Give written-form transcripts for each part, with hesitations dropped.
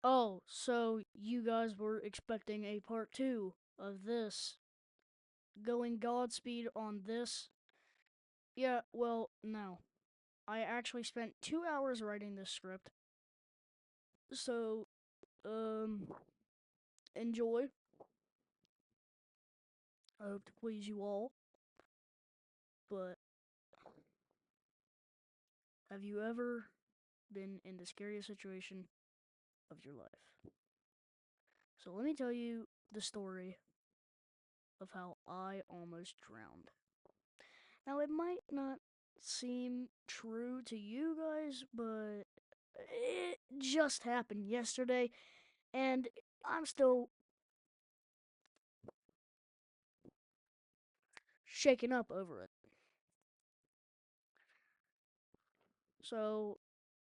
Oh, so you guys were expecting a part two of this? Going Godspeed on this? Yeah, well, no. I actually spent 2 hours writing this script. So, um, enjoy. I hope to please you all. But have you ever been in the scariest situation of your life? So, let me tell you the story of how I almost drowned. Now, it might not seem true to you guys, but it just happened yesterday, and I'm still shaken up over it. So,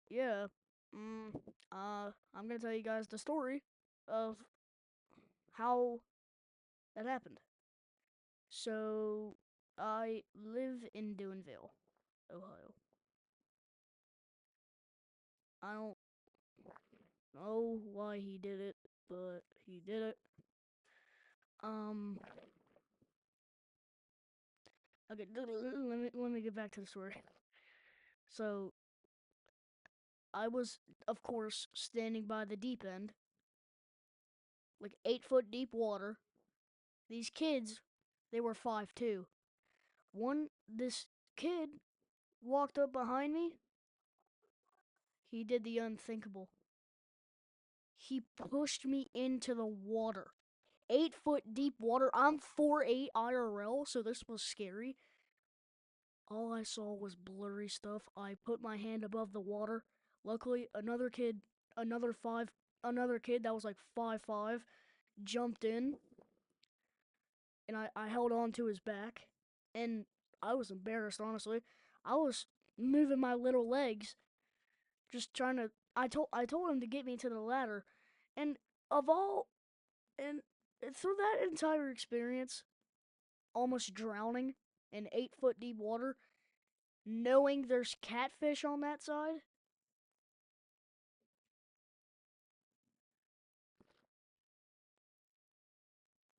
yeah, mm, I'm gonna tell you guys the story of how that happened. So, I live in Duneville, Ohio. I don't know why he did it, but he did it. Um, okay, let me get back to the story. So, I was, of course, standing by the deep end, like 8 foot deep water. These kids, they were 5'2". This kid walked up behind me. He did the unthinkable. He pushed me into the water. 8 foot deep water. I'm 4'8" IRL, so this was scary. All I saw was blurry stuff. I put my hand above the water. Luckily, another five, another kid that was like 5'5", jumped in, and I held on to his back, and I was embarrassed, honestly. I was moving my little legs, just trying to. I told him to get me to the ladder, and of all and through that entire experience, almost drowning in 8 foot deep water, knowing there's catfish on that side.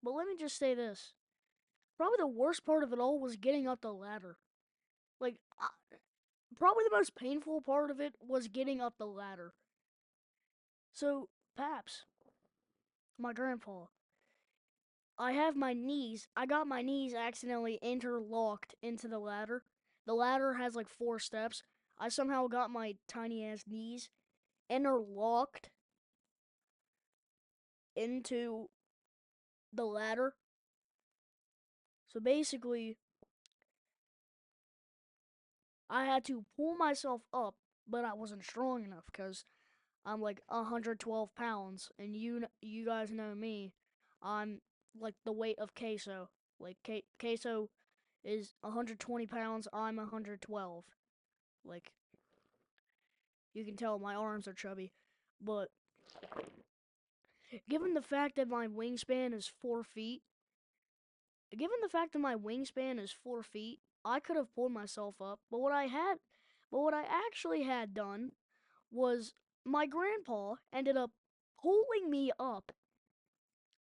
But let me just say this: probably the worst part of it all was getting up the ladder. Like, probably the most painful part of it was getting up the ladder. So, Paps, my grandpa, I got my knees accidentally interlocked into the ladder. The ladder has like 4 steps. I somehow got my tiny ass knees interlocked into the ladder. So basically, I had to pull myself up, but I wasn't strong enough because I'm like 112 pounds, and you guys know me. I'm like the weight of Queso. Like Queso is 120 pounds. I'm 112. Like, you can tell my arms are chubby, but given the fact that my wingspan is 4 feet, given the fact that my wingspan is 4 feet, I could have pulled myself up. But what I actually had done was my grandpa ended up pulling me up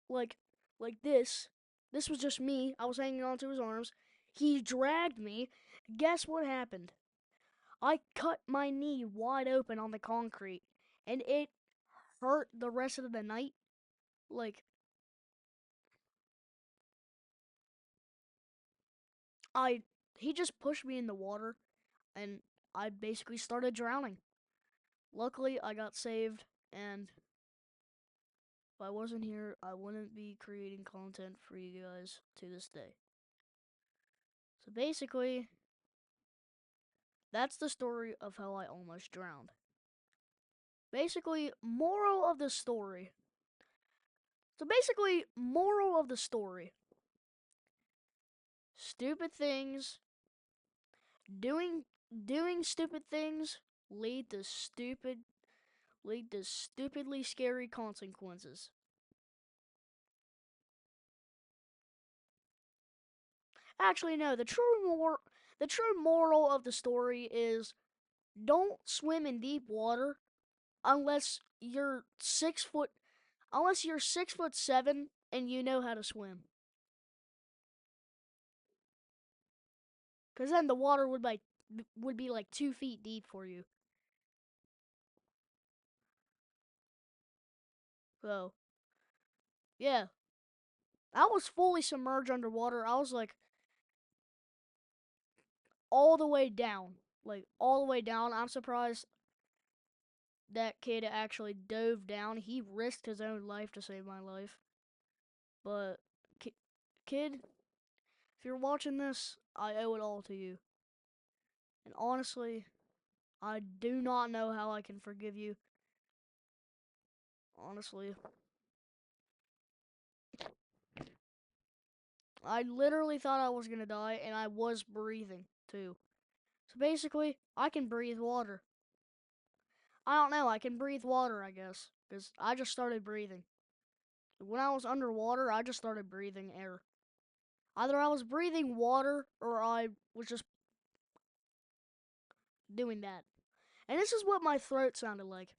like like this. This was just me. I was hanging onto his arms. He dragged me. Guess what happened? I cut my knee wide open on the concrete, and it hurt the rest of the night. Like, I he just pushed me in the water, and I basically started drowning. Luckily, I got saved, and if I wasn't here, I wouldn't be creating content for you guys to this day. So basically, that's the story of how I almost drowned. Basically, moral of the story. Moral of the story. Stupid things, doing doing stupid things lead to stupidly scary consequences. Actually, no, the true moral of the story is don't swim in deep water unless you're 6 foot, unless you're 6'7" and you know how to swim. Because then the water would be like 2 feet deep for you. So yeah, I was fully submerged underwater. I was like all the way down, like all the way down. I'm surprised that kid actually dove down. He risked his own life to save my life. But kid, if you're watching this, I owe it all to you. And honestly, I do not know how I can forgive you. Honestly, I literally thought I was gonna die, and I was breathing too. So basically, I can breathe water. I don't know, I can breathe water, I guess, because I just started breathing. When I was underwater, I just started breathing air. Either I was breathing water or I was just doing that. And this is what my throat sounded like.